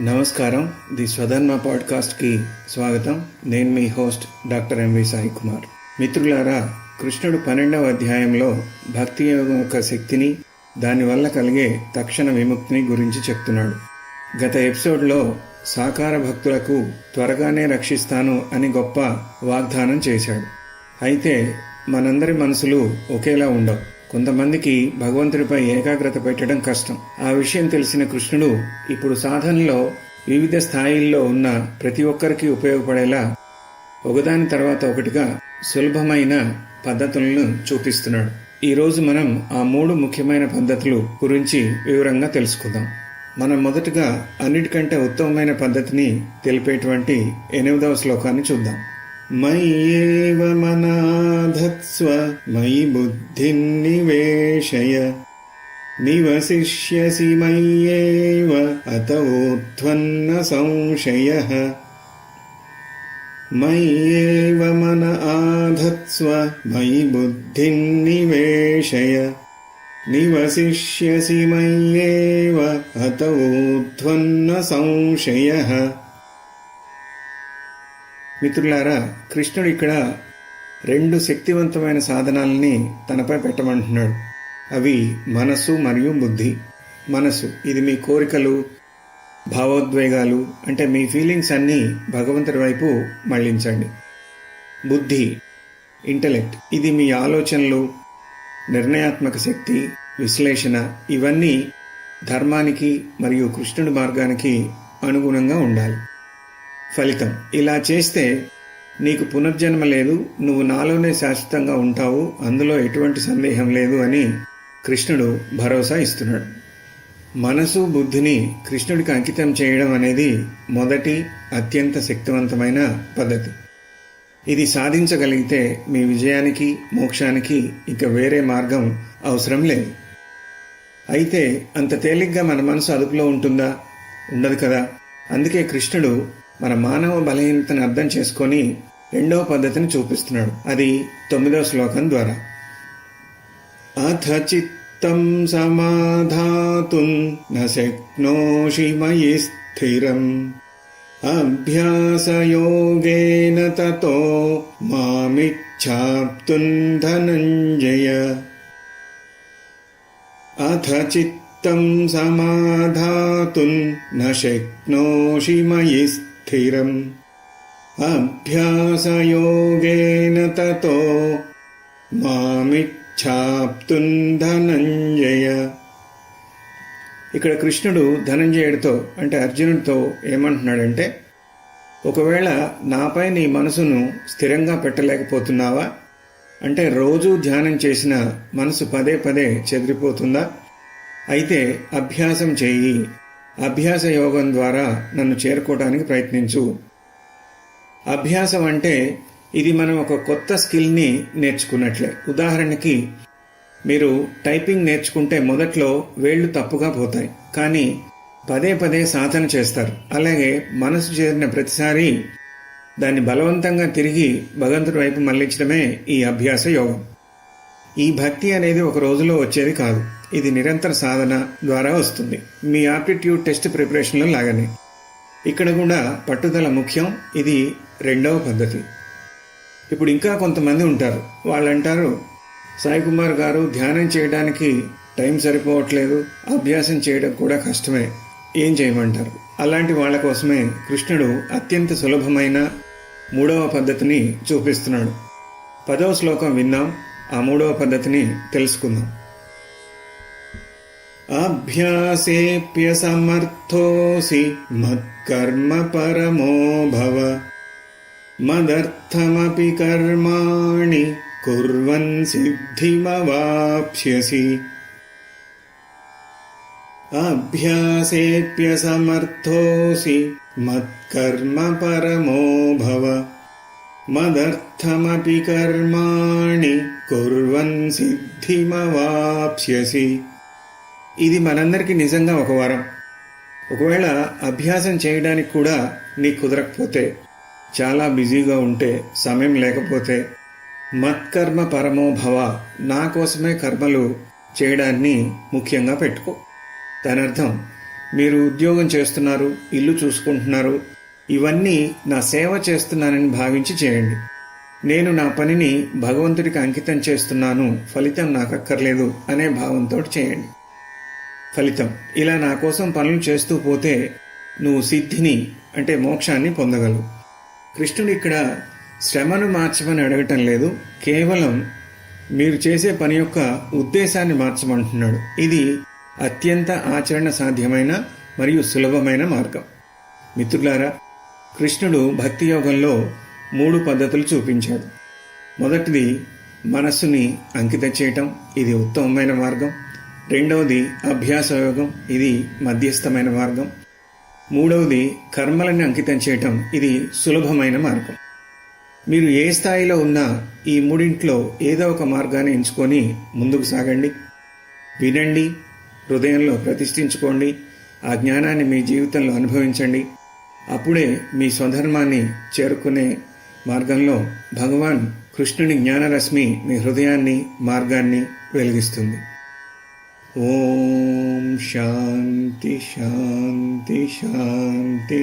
నమస్కారం. ది స్వధర్మ పాడ్కాస్ట్కి స్వాగతం. నేను మీ host doctor M V Sai Kumar. మిత్రులారా, కృష్ణుడు 12వ అధ్యాయంలో భక్తి యోగం యొక్క శక్తిని, దానివల్ల కలిగే తక్షణ విముక్తిని గురించి చెప్తున్నాడు. గత ఎపిసోడ్లో సాకార భక్తులకు త్వరగానే రక్షిస్తాను అని గొప్ప వాగ్దానం చేశాడు. అయితే మనందరి మనసులు ఒకేలా ఉండవు. కొంతమందికి భగవంతుడిపై ఏకాగ్రత పెట్టడం కష్టం. ఆ విషయం తెలిసిన కృష్ణుడు ఇప్పుడు సాధనలో వివిధ స్థాయిల్లో ఉన్న ప్రతి ఒక్కరికి ఉపయోగపడేలా ఒకదాని తర్వాత ఒకటిగా సులభమైన పద్ధతులను చూపిస్తున్నాడు. ఈరోజు మనం ఆ 3 ముఖ్యమైన పద్ధతులు గురించి వివరంగా తెలుసుకుందాం. మనం మొదటగా అన్నిటికంటే ఉత్తమమైన పద్ధతిని తెలిపేటువంటి 8వ శ్లోకాన్ని చూద్దాం. మయ్యేవ మనాధత్స్వ మయి బుద్ధిం నివేశయ నివసిష్యసి మయ్యేవ అత ఊర్ధ్వన్న సంశయః. మయ్యేవ మన ఆధత్స్వ మయి బుద్ధిం నివేశయ నివసిష్యసి మయ్యేవ అత ఊర్ధ్వన్న సంశయః. మిత్రులారా, కృష్ణుడు ఇక్కడ 2 శక్తివంతమైన సాధనాలని తనపై పెట్టమంటున్నాడు. అవి మనసు మరియు బుద్ధి. మనసు, ఇది మీ కోరికలు, భావోద్వేగాలు, అంటే మీ ఫీలింగ్స్ అన్నీ భగవంతుడి వైపు మళ్లించండి. బుద్ధి, ఇంటలెక్ట్, ఇది మీ ఆలోచనలు, నిర్ణయాత్మక శక్తి, విశ్లేషణ, ఇవన్నీ ధర్మానికి మరియు కృష్ణుడి మార్గానికి అనుగుణంగా ఉండాలి. ఫలితం, ఇలా చేస్తే నీకు పునర్జన్మ లేదు, నువ్వు నాలోనే శాశ్వతంగా ఉంటావు, అందులో ఎటువంటి సందేహం లేదు అని కృష్ణుడు భరోసా ఇస్తున్నాడు. మనసు, బుద్ధిని కృష్ణుడికి అంకితం చేయడం అనేది మొదటి అత్యంత శక్తివంతమైన పద్ధతి. ఇది సాధించగలిగితే మీ విజయానికి, మోక్షానికి ఇక వేరే మార్గం అవసరం లేదు. అయితే అంత తేలిగ్గా మన మనసు అదుపులో ఉంటుందా? ఉండదు కదా. అందుకే కృష్ణుడు మన మానవ బలహీనతను అర్థం చేసుకొని 2వ పద్ధతిని చూపిస్తున్నాడు. అది 9వ శ్లోకం ద్వారా. అథ చిత్తం సమాధాతుం న శక్నోషి మయి స్థిరం అభ్యాసయోగేన తతో మామిచ్ఛాప్తుం ధనంజయ. అథ చిత్తం సమాధాతుం న శక్నోషి మయి స్థిరం అభ్యాసయోగేన తతో మామిచ్ఛాప్తుం ధనంజయ. ఇక్కడ కృష్ణుడు ధనంజయుడితో, అంటే అర్జునుడితో ఏమంటున్నాడంటే, ఒకవేళ నాపై నీ మనసును స్థిరంగా పెట్టలేకపోతున్నావా? అంటే రోజూ ధ్యానం చేసిన మనసు పదే పదే చెదిరిపోతుందా? అయితే అభ్యాసం చేయి. అభ్యాస యోగం ద్వారా నన్ను చేరుకోవడానికి ప్రయత్నించు. అభ్యాసం అంటే ఇది మనం ఒక కొత్త స్కిల్ని నేర్చుకున్నట్లే. ఉదాహరణకి, మీరు టైపింగ్ నేర్చుకుంటే మొదట్లో వేళ్లు తప్పుగా పోతాయి, కానీ పదే పదే సాధన చేస్తారు. అలాగే మనసు చేరిన ప్రతిసారి దాన్ని బలవంతంగా తిరిగి భగవంతుడి వైపు మళ్లించడమే ఈ అభ్యాస యోగం. ఈ భక్తి అనేది ఒక రోజులో వచ్చేది కాదు. ఇది నిరంతర సాధన ద్వారా వస్తుంది. మీ ఆప్టిట్యూడ్ టెస్ట్ ప్రిపరేషన్లో లాగానే ఇక్కడ కూడా పట్టుదల ముఖ్యం. ఇది 2వ పద్ధతి. ఇప్పుడు ఇంకా కొంతమంది ఉంటారు. వాళ్ళంటారు, సాయి కుమార్ గారు, ధ్యానం చేయడానికి టైం సరిపోవట్లేదు, అభ్యాసం చేయడం కూడా కష్టమే, ఏం చేయమంటారు? అలాంటి వాళ్ళ కోసమే కృష్ణుడు అత్యంత సులభమైన 3వ పద్ధతిని చూపిస్తున్నాడు. 10వ శ్లోకం విన్నాం, ఆ 3వ పద్ధతిని తెలుసుకుందాం. అభ్యాసేప్యసమర్థోసి మత్కర్మ పరమో భవ మదర్థమపి కర్మాణి కుర్వన్ సిద్ధిమవాప్స్యసి. అభ్యాసేప్యసమర్థోసి మత్కర్మ పరమో భవ మదర్థమపి కర్మాణి కుర్వన్ సిద్ధిమవాప్స్యసి. ఇది మనందరికీ నిజంగా ఒక వరం. ఒకవేళ అభ్యాసం చేయడానికి కూడా నీకు కుదరకపోతే, చాలా బిజీగా ఉంటే, సమయం లేకపోతే, మత్కర్మ పరమో భవ, నా కోసమే కర్మలు చేయడాన్ని ముఖ్యంగా పెట్టుకో. దానర్థం, మీరు ఉద్యోగం చేస్తున్నారు, ఇల్లు చూసుకుంటున్నారు, ఇవన్నీ నా సేవ చేస్తున్నానని భావించి చేయండి. నేను నా పనిని భగవంతుడికి అంకితం చేస్తున్నాను, ఫలితం నాకు అక్కర్లేదు అనే భావంతో చేయండి. ఫలితం ఇలా నా కోసం పనులు చేస్తూ పోతే నువ్వు సిద్ధిని అంటే మోక్షాన్ని పొందగలవు. కృష్ణుడు ఇక్కడ శ్రమను మార్చమని అడగటం లేదు, కేవలం మీరు చేసే పని యొక్క ఉద్దేశాన్ని మార్చమంటున్నాడు. ఇది అత్యంత ఆచరణ సాధ్యమైన మరియు సులభమైన మార్గం. మిత్రులారా, కృష్ణుడు భక్తి యోగంలో 3 పద్ధతులు చూపించాడు. మొదటిది మనస్సుని అంకితం చేయటం, ఇది ఉత్తమమైన మార్గం. రెండవది అభ్యాస యోగం, ఇది మధ్యస్థమైన మార్గం. మూడవది కర్మలని అంకితం చేయటం, ఇది సులభమైన మార్గం. మీరు ఏ స్థాయిలో ఉన్నా ఈ మూడింట్లో ఏదో ఒక మార్గాన్ని ఎంచుకొని ముందుకు సాగండి. వినండి, హృదయంలో ప్రతిష్ఠించుకోండి, ఆ జ్ఞానాన్ని మీ జీవితంలో అనుభవించండి. అప్పుడే మీ స్వధర్మాన్ని చేరుకునే మార్గంలో భగవాన్ కృష్ణుని జ్ఞానరశ్మి మీ హృదయాన్ని, మార్గాన్ని వెలిగిస్తుంది. ఓం శాంతి శాంతి శాంతి.